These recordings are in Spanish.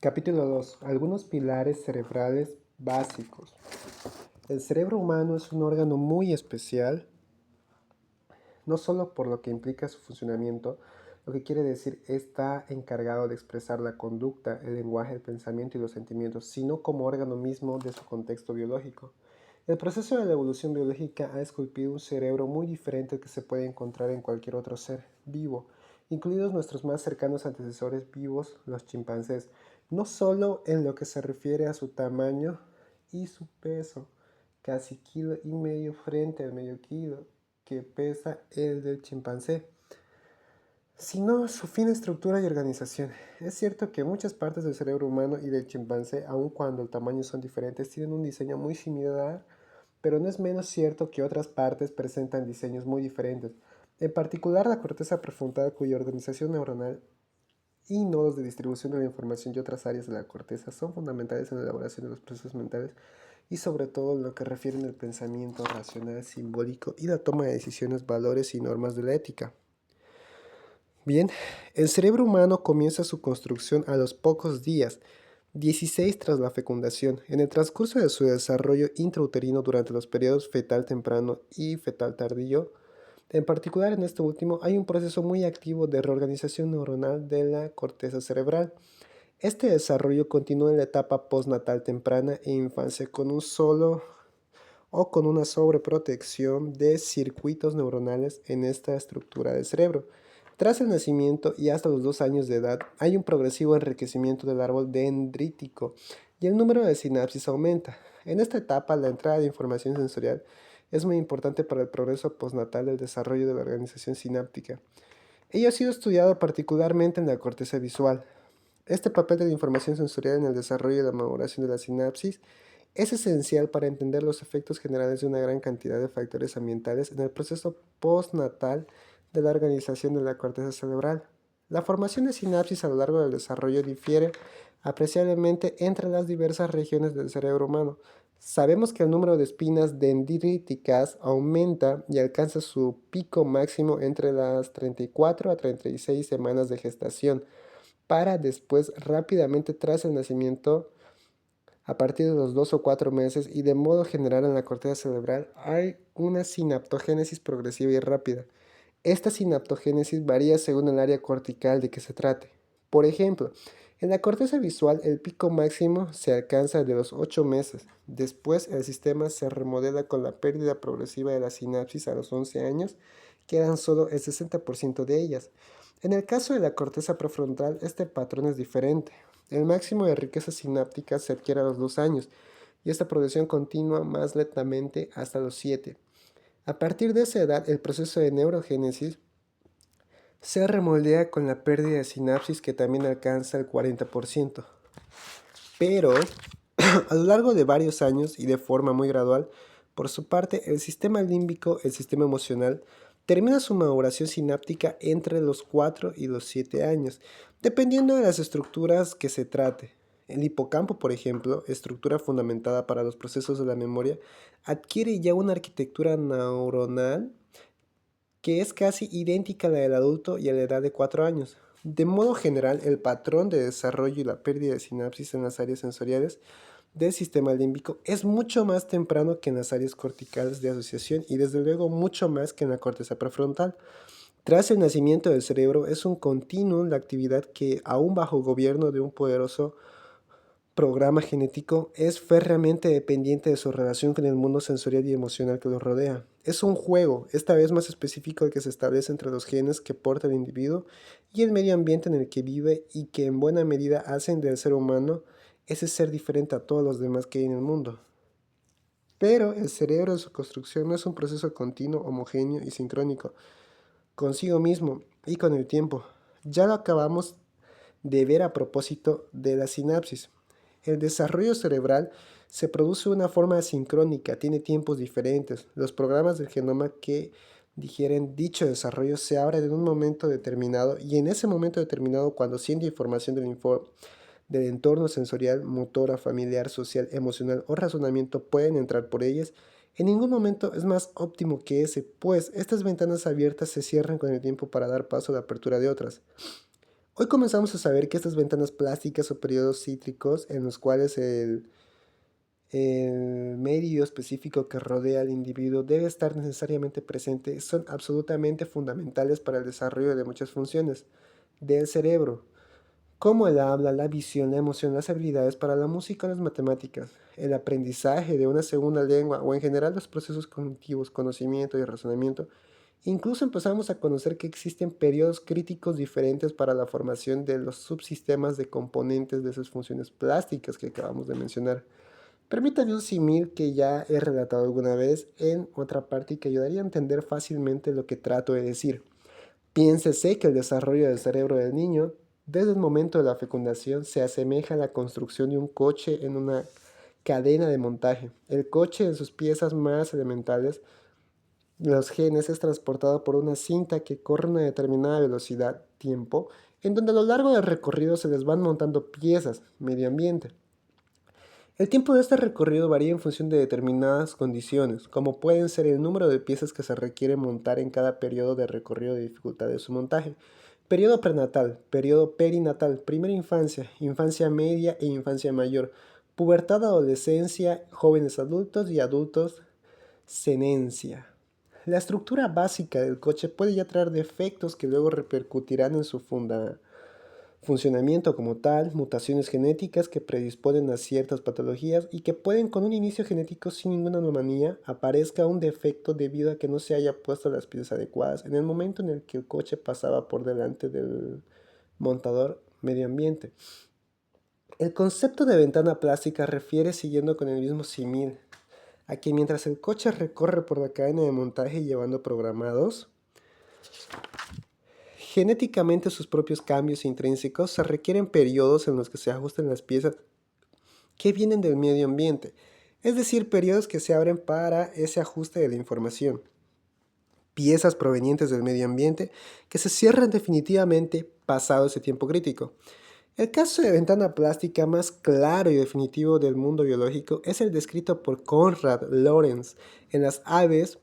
Capítulo 2. Algunos pilares cerebrales básicos. El cerebro humano es un órgano muy especial, no solo por lo que implica su funcionamiento, lo que quiere decir está encargado de expresar la conducta, el lenguaje, el pensamiento y los sentimientos, sino como órgano mismo de su contexto biológico. El proceso de la evolución biológica ha esculpido un cerebro muy diferente al que se puede encontrar en cualquier otro ser vivo, incluidos nuestros más cercanos antecesores vivos, los chimpancés, no solo en lo que se refiere a su tamaño y su peso, casi kilo y medio frente al medio kilo que pesa el del chimpancé, sino su fina estructura y organización. Es cierto que muchas partes del cerebro humano y del chimpancé, aun cuando el tamaño son diferentes, tienen un diseño muy similar, pero no es menos cierto que otras partes presentan diseños muy diferentes. En particular, la corteza prefrontal, cuya organización neuronal y nodos de distribución de la información y otras áreas de la corteza son fundamentales en la elaboración de los procesos mentales y sobre todo en lo que refiere al pensamiento racional, simbólico y la toma de decisiones, valores y normas de la ética. Bien, el cerebro humano comienza su construcción a los pocos días, 16 tras la fecundación. En el transcurso de su desarrollo intrauterino durante los periodos fetal temprano y fetal tardío, en particular en este último, hay un proceso muy activo de reorganización neuronal de la corteza cerebral. Este desarrollo continúa en la etapa postnatal temprana e infancia con un solo o con una sobreprotección de circuitos neuronales en esta estructura del cerebro. Tras el nacimiento y hasta los 2 años de edad, hay un progresivo enriquecimiento del árbol dendrítico y el número de sinapsis aumenta. En esta etapa, la entrada de información sensorial es muy importante para el progreso postnatal del desarrollo de la organización sináptica. Ello ha sido estudiado particularmente en la corteza visual. Este papel de la información sensorial en el desarrollo y la maduración de la sinapsis es esencial para entender los efectos generales de una gran cantidad de factores ambientales en el proceso postnatal de la organización de la corteza cerebral. La formación de sinapsis a lo largo del desarrollo difiere apreciablemente entre las diversas regiones del cerebro humano. Sabemos que el número de espinas dendríticas aumenta y alcanza su pico máximo entre las 34 a 36 semanas de gestación, para después rápidamente tras el nacimiento a partir de los 2 o 4 meses y de modo general en la corteza cerebral hay una sinaptogénesis progresiva y rápida. Esta sinaptogénesis varía según el área cortical de que se trate. Por ejemplo, en la corteza visual el pico máximo se alcanza de los 8 meses. Después el sistema se remodela con la pérdida progresiva de la sinapsis a los 11 años, quedan solo el 60% de ellas. En el caso de la corteza prefrontal, este patrón es diferente. El máximo de riqueza sináptica se adquiere a los 2 años y esta progresión continúa más lentamente hasta los 7. A partir de esa edad, el proceso de neurogénesis se remoldea con la pérdida de sinapsis que también alcanza el 40%. Pero, a lo largo de varios años y de forma muy gradual, por su parte, el sistema límbico, el sistema emocional, termina su maduración sináptica entre los 4 y los 7 años, dependiendo de las estructuras que se trate. El hipocampo, por ejemplo, estructura fundamentada para los procesos de la memoria, adquiere ya una arquitectura neuronal que es casi idéntica a la del adulto y a la edad de 4 años. De modo general, el patrón de desarrollo y la pérdida de sinapsis en las áreas sensoriales del sistema límbico es mucho más temprano que en las áreas corticales de asociación y desde luego mucho más que en la corteza prefrontal. Tras el nacimiento del cerebro es un continuum la actividad que, aún bajo gobierno de un poderoso programa genético, es férreamente dependiente de su relación con el mundo sensorial y emocional que lo rodea. Es un juego, esta vez más específico, el que se establece entre los genes que porta el individuo y el medio ambiente en el que vive y que en buena medida hacen del ser humano ese ser diferente a todos los demás que hay en el mundo. Pero el cerebro en su construcción no es un proceso continuo, homogéneo y sincrónico consigo mismo y con el tiempo. Ya lo acabamos de ver a propósito de la sinapsis. El desarrollo cerebral se produce de una forma asincrónica, tiene tiempos diferentes. Los programas del genoma que digieren dicho desarrollo se abren en un momento determinado y en ese momento determinado, cuando siente información del entorno sensorial, motora, familiar, social, emocional o razonamiento pueden entrar por ellas. En ningún momento es más óptimo que ese, pues estas ventanas abiertas se cierran con el tiempo para dar paso a la apertura de otras. Hoy comenzamos a saber que estas ventanas plásticas o periodos cítricos en los cuales el medio específico que rodea al individuo debe estar necesariamente presente son absolutamente fundamentales para el desarrollo de muchas funciones del cerebro, como el habla, la visión, la emoción, las habilidades para la música o las matemáticas, el aprendizaje de una segunda lengua o en general los procesos cognitivos, conocimiento y razonamiento. Incluso empezamos a conocer que existen periodos críticos diferentes para la formación de los subsistemas de componentes de esas funciones plásticas que acabamos de mencionar. Permítame un símil que ya he relatado alguna vez en otra parte y que ayudaría a entender fácilmente lo que trato de decir. Piénsese que el desarrollo del cerebro del niño, desde el momento de la fecundación, se asemeja a la construcción de un coche en una cadena de montaje. El coche en sus piezas más elementales, los genes, es transportado por una cinta que corre a una determinada velocidad, tiempo, en donde a lo largo del recorrido se les van montando piezas, medio ambiente. El tiempo de este recorrido varía en función de determinadas condiciones, como pueden ser el número de piezas que se requiere montar en cada periodo de recorrido de dificultad de su montaje. Periodo prenatal, periodo perinatal, primera infancia, infancia media e infancia mayor, pubertad, adolescencia, jóvenes adultos y adultos, senencia. La estructura básica del coche puede ya traer defectos que luego repercutirán en su funcionamiento como tal, mutaciones genéticas que predisponen a ciertas patologías y que pueden con un inicio genético sin ninguna anomalía aparezca un defecto debido a que no se haya puesto las piezas adecuadas en el momento en el que el coche pasaba por delante del montador medio ambiente. El concepto de ventana plástica refiere, siguiendo con el mismo símil, a que mientras el coche recorre por la cadena de montaje llevando programados genéticamente sus propios cambios intrínsecos, se requieren periodos en los que se ajusten las piezas que vienen del medio ambiente, es decir, periodos que se abren para ese ajuste de la información. Piezas provenientes del medio ambiente que se cierran definitivamente pasado ese tiempo crítico. El caso de ventana plástica más claro y definitivo del mundo biológico es el descrito por Konrad Lorenz en las aves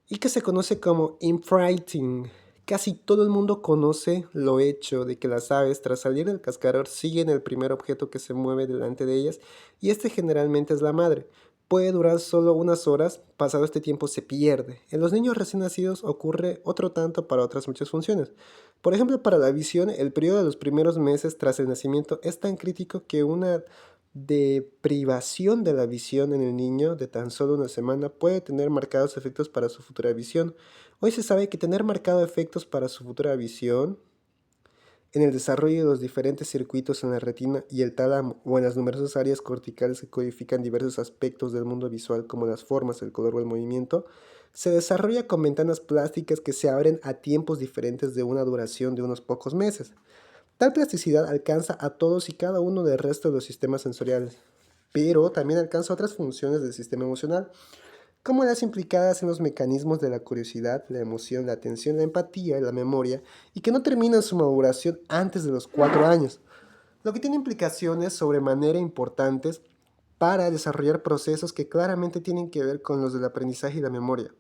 y que se conoce como imprinting. Casi todo el mundo conoce lo hecho de que las aves, tras salir del cascarón, siguen el primer objeto que se mueve delante de ellas, y este generalmente es la madre. Puede durar solo unas horas, pasado este tiempo se pierde. En los niños recién nacidos ocurre otro tanto para otras muchas funciones. Por ejemplo, para la visión, el periodo de los primeros meses tras el nacimiento es tan crítico que una deprivación de la visión en el niño de tan solo una semana puede tener marcados efectos para su futura visión. Hoy se sabe que tener marcado efectos para su futura visión en el desarrollo de los diferentes circuitos en la retina y el tálamo o en las numerosas áreas corticales que codifican diversos aspectos del mundo visual como las formas, el color o el movimiento, se desarrolla con ventanas plásticas que se abren a tiempos diferentes de una duración de unos pocos meses. Tal plasticidad alcanza a todos y cada uno del resto de los sistemas sensoriales, pero también alcanza otras funciones del sistema emocional, como las implicadas en los mecanismos de la curiosidad, la emoción, la atención, la empatía y la memoria, y que no terminan su maduración antes de los 4 años, lo que tiene implicaciones sobremanera importantes para desarrollar procesos que claramente tienen que ver con los del aprendizaje y la memoria.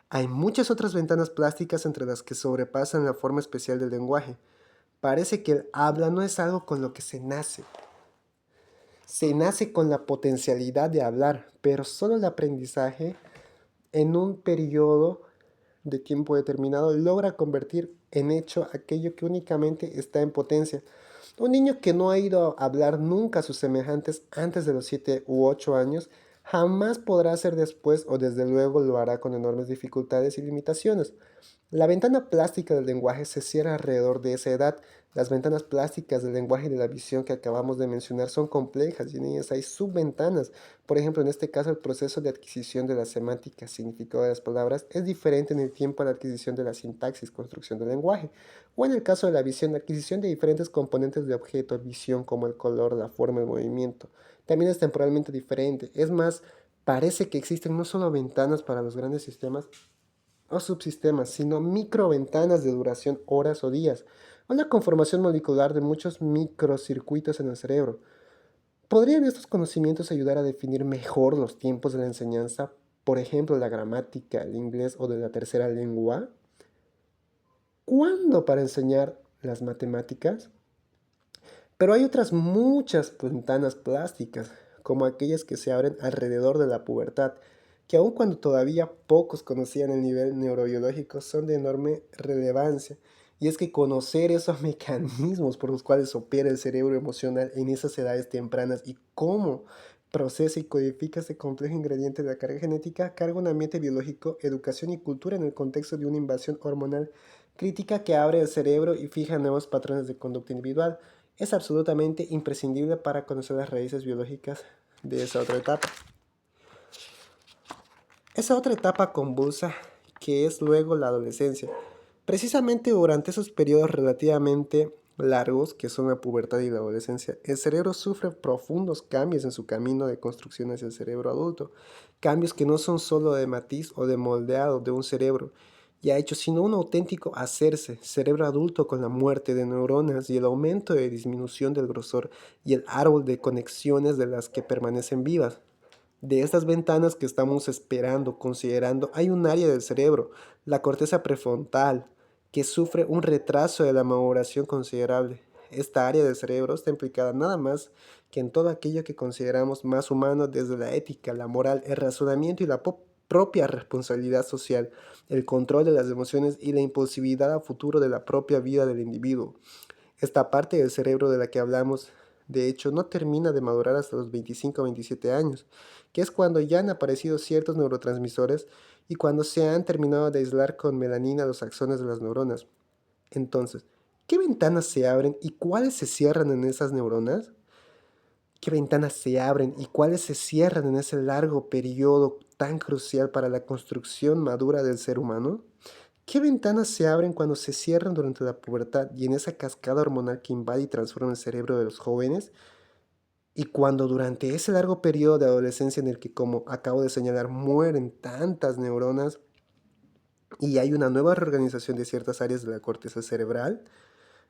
Hay muchas otras ventanas plásticas entre las que sobrepasan la forma especial del lenguaje. Parece que el habla no es algo con lo que se nace. Se nace con la potencialidad de hablar, pero solo el aprendizaje en un periodo de tiempo determinado logra convertir en hecho aquello que únicamente está en potencia. Un niño que no ha ido a hablar nunca a sus semejantes antes de los 7 u 8 años, jamás podrá hacer después o desde luego lo hará con enormes dificultades y limitaciones. La ventana plástica del lenguaje se cierra alrededor de esa edad. Las ventanas plásticas del lenguaje y de la visión que acabamos de mencionar son complejas y en ellas hay subventanas. Por ejemplo, en este caso el proceso de adquisición de la semántica, significado de las palabras, es diferente en el tiempo a la adquisición de la sintaxis, construcción del lenguaje. O en el caso de la visión, la adquisición de diferentes componentes de objeto, visión como el color, la forma, el movimiento. También es temporalmente diferente. Es más, parece que existen no solo ventanas para los grandes sistemas, o subsistemas, sino microventanas de duración horas o días, o la conformación molecular de muchos microcircuitos en el cerebro. ¿Podrían estos conocimientos ayudar a definir mejor los tiempos de la enseñanza, por ejemplo, la gramática, el inglés o de la tercera lengua? ¿Cuándo para enseñar las matemáticas. Pero hay otras muchas ventanas plásticas, como aquellas que se abren alrededor de la pubertad, que aun cuando todavía pocos conocían el nivel neurobiológico, son de enorme relevancia. Y es que conocer esos mecanismos por los cuales opera el cerebro emocional en esas edades tempranas y cómo procesa y codifica ese complejo ingrediente de la carga genética, carga un ambiente biológico, educación y cultura en el contexto de una invasión hormonal crítica que abre el cerebro y fija nuevos patrones de conducta individual. Es absolutamente imprescindible para conocer las raíces biológicas de esa otra etapa. Esa otra etapa convulsa que es luego la adolescencia. Precisamente durante esos periodos relativamente largos, que son la pubertad y la adolescencia, el cerebro sufre profundos cambios en su camino de construcción hacia el cerebro adulto. Cambios que no son solo de matiz o de moldeado de un cerebro ya hecho, sino un auténtico hacerse, cerebro adulto con la muerte de neuronas y el aumento de disminución del grosor y el árbol de conexiones de las que permanecen vivas. De estas ventanas que estamos esperando, considerando, hay un área del cerebro, la corteza prefrontal, que sufre un retraso de la maduración considerable. Esta área del cerebro está implicada nada más que en todo aquello que consideramos más humano desde la ética, la moral, el razonamiento y la propia responsabilidad social, el control de las emociones y la impulsividad a futuro de la propia vida del individuo. Esta parte del cerebro de la que hablamos, de hecho, no termina de madurar hasta los 25 o 27 años, que es cuando ya han aparecido ciertos neurotransmisores y cuando se han terminado de aislar con melanina los axones de las neuronas. Entonces, ¿qué ventanas se abren y cuáles se cierran en esas neuronas? ¿Qué ventanas se abren y cuáles se cierran en ese largo periodo tan crucial para la construcción madura del ser humano? ¿Qué ventanas se abren cuando se cierran durante la pubertad y en esa cascada hormonal que invade y transforma el cerebro de los jóvenes? Y cuando durante ese largo periodo de adolescencia en el que, como acabo de señalar, mueren tantas neuronas y hay una nueva reorganización de ciertas áreas de la corteza cerebral.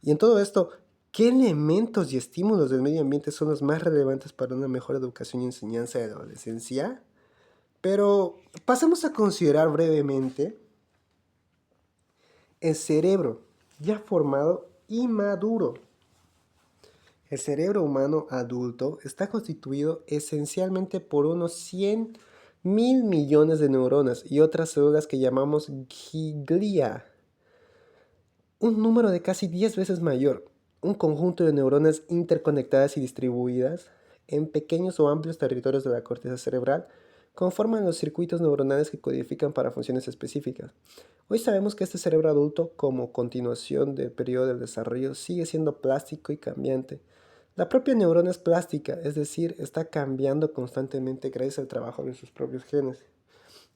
Y en todo esto, ¿qué elementos y estímulos del medio ambiente son los más relevantes para una mejor educación y enseñanza de la adolescencia? Pero pasemos a considerar brevemente el cerebro ya formado y maduro. El cerebro humano adulto está constituido esencialmente por unos 100.000 millones de neuronas y otras células que llamamos glia, un número de casi 10 veces mayor, un conjunto de neuronas interconectadas y distribuidas en pequeños o amplios territorios de la corteza cerebral conforman los circuitos neuronales que codifican para funciones específicas. Hoy sabemos que este cerebro adulto, como continuación del periodo del desarrollo, sigue siendo plástico y cambiante. La propia neurona es plástica, es decir, está cambiando constantemente gracias al trabajo de sus propios genes.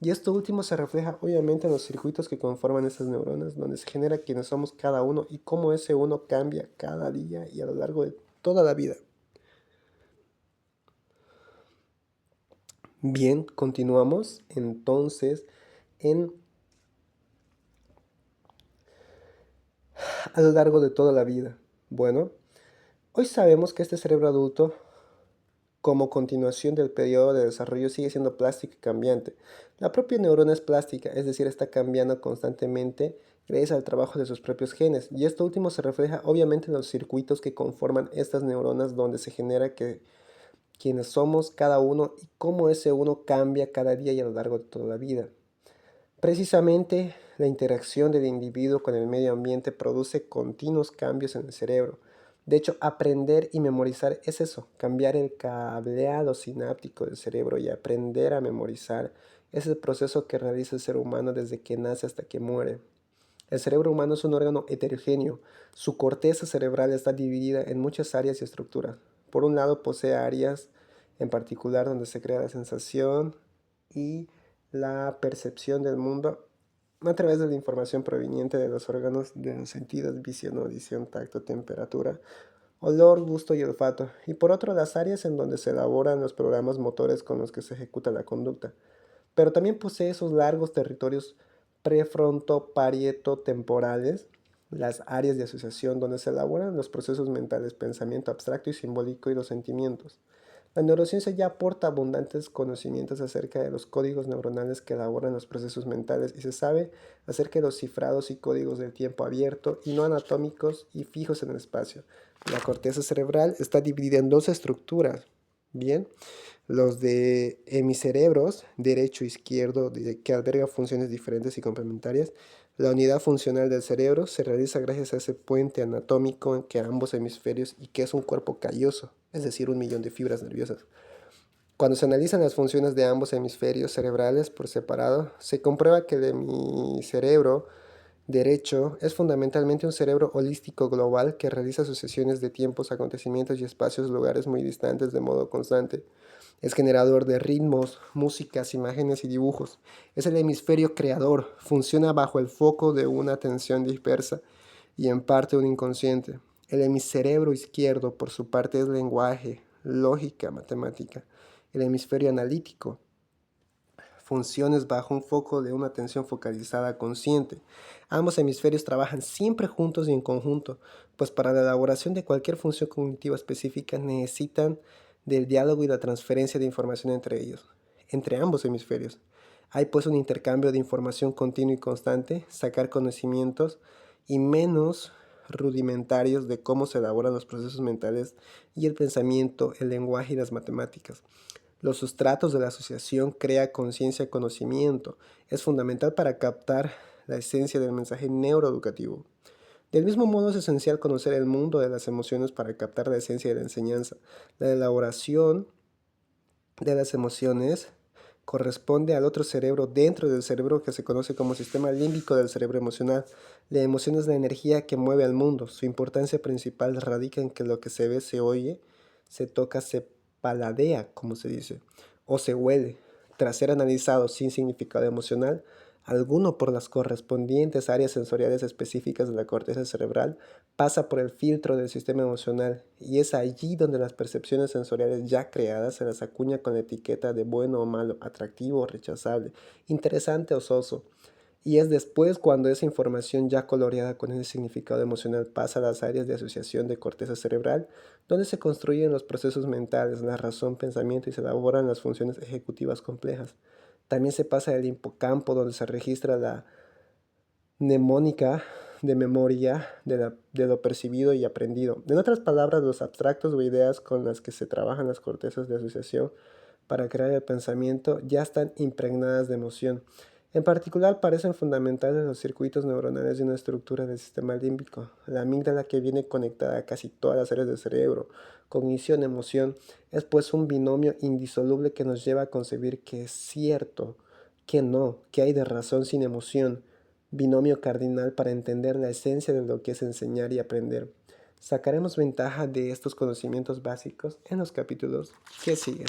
Y esto último se refleja obviamente en los circuitos que conforman estas neuronas, donde se genera quienes somos cada uno y cómo ese uno cambia cada día y a lo largo de toda la vida. Bien, continuamos entonces a lo largo de toda la vida. Bueno, hoy sabemos que este cerebro adulto, como continuación del periodo de desarrollo, sigue siendo plástico y cambiante. La propia neurona es plástica, es decir, está cambiando constantemente gracias al trabajo de sus propios genes. Y esto último se refleja obviamente en los circuitos que conforman estas neuronas, donde se genera que quienes somos cada uno y cómo ese uno cambia cada día y a lo largo de toda la vida. Precisamente la interacción del individuo con el medio ambiente produce continuos cambios en el cerebro. De hecho, aprender y memorizar es eso, cambiar el cableado sináptico del cerebro y aprender a memorizar es el proceso que realiza el ser humano desde que nace hasta que muere. El cerebro humano es un órgano heterogéneo. Su corteza cerebral está dividida en muchas áreas y estructuras. Por un lado, posee áreas en particular donde se crea la sensación y la percepción del mundo a través de la información proveniente de los órganos de los sentidos, visión, audición, tacto, temperatura, olor, gusto y olfato. Y por otro, las áreas en donde se elaboran los programas motores con los que se ejecuta la conducta. Pero también posee esos largos territorios prefrontoparieto-temporales, las áreas de asociación donde se elaboran los procesos mentales, pensamiento abstracto y simbólico y los sentimientos. La neurociencia ya aporta abundantes conocimientos acerca de los códigos neuronales que elaboran los procesos mentales y se sabe acerca de los cifrados y códigos del tiempo abierto y no anatómicos y fijos en el espacio. La corteza cerebral está dividida en dos estructuras. Bien, los de hemicerebros, derecho e izquierdo, que alberga funciones diferentes y complementarias. La unidad funcional del cerebro se realiza gracias a ese puente anatómico en que ambos hemisferios y que es un cuerpo calloso, es decir, 1 millón de fibras nerviosas. Cuando se analizan las funciones de ambos hemisferios cerebrales por separado, se comprueba que el hemicerebro derecho es fundamentalmente un cerebro holístico global que realiza sucesiones de tiempos, acontecimientos y espacios, lugares muy distantes de modo constante. Es generador de ritmos, músicas, imágenes y dibujos. Es el hemisferio creador, funciona bajo el foco de una atención dispersa y en parte un inconsciente. El hemiscerebro izquierdo, por su parte, es lenguaje, lógica, matemática. El hemisferio analítico, funciones bajo un foco de una atención focalizada consciente. Ambos hemisferios trabajan siempre juntos y en conjunto, pues para la elaboración de cualquier función cognitiva específica necesitan del diálogo y la transferencia de información entre ellos, entre ambos hemisferios. Hay pues un intercambio de información continuo y constante, sacar conocimientos y menos rudimentarios de cómo se elaboran los procesos mentales y el pensamiento, el lenguaje y las matemáticas. Los sustratos de la asociación crea conciencia-conocimiento. Es fundamental para captar la esencia del mensaje neuroeducativo. Del mismo modo es esencial conocer el mundo de las emociones para captar la esencia de la enseñanza. La elaboración de las emociones corresponde al otro cerebro dentro del cerebro que se conoce como sistema límbico del cerebro emocional. La emoción es la energía que mueve al mundo. Su importancia principal radica en que lo que se ve, se oye, se toca, se paladea, como se dice, o se huele. Tras ser analizado sin significado emocional alguno por las correspondientes áreas sensoriales específicas de la corteza cerebral, pasa por el filtro del sistema emocional y es allí donde las percepciones sensoriales ya creadas se las acuña con la etiqueta de bueno o malo, atractivo o rechazable, interesante o soso. Y es después cuando esa información ya coloreada con ese significado emocional pasa a las áreas de asociación de corteza cerebral, donde se construyen los procesos mentales, la razón, pensamiento y se elaboran las funciones ejecutivas complejas. También se pasa al hipocampo, donde se registra la mnemónica de memoria de lo percibido y aprendido. En otras palabras, los abstractos o ideas con las que se trabajan las cortezas de asociación para crear el pensamiento ya están impregnadas de emoción. En particular, parecen fundamentales los circuitos neuronales de una estructura del sistema límbico, la amígdala que viene conectada a casi todas las áreas del cerebro. Cognición, emoción, es pues un binomio indisoluble que nos lleva a concebir que es cierto, que no, que hay de razón sin emoción, binomio cardinal para entender la esencia de lo que es enseñar y aprender. Sacaremos ventaja de estos conocimientos básicos en los capítulos que siguen.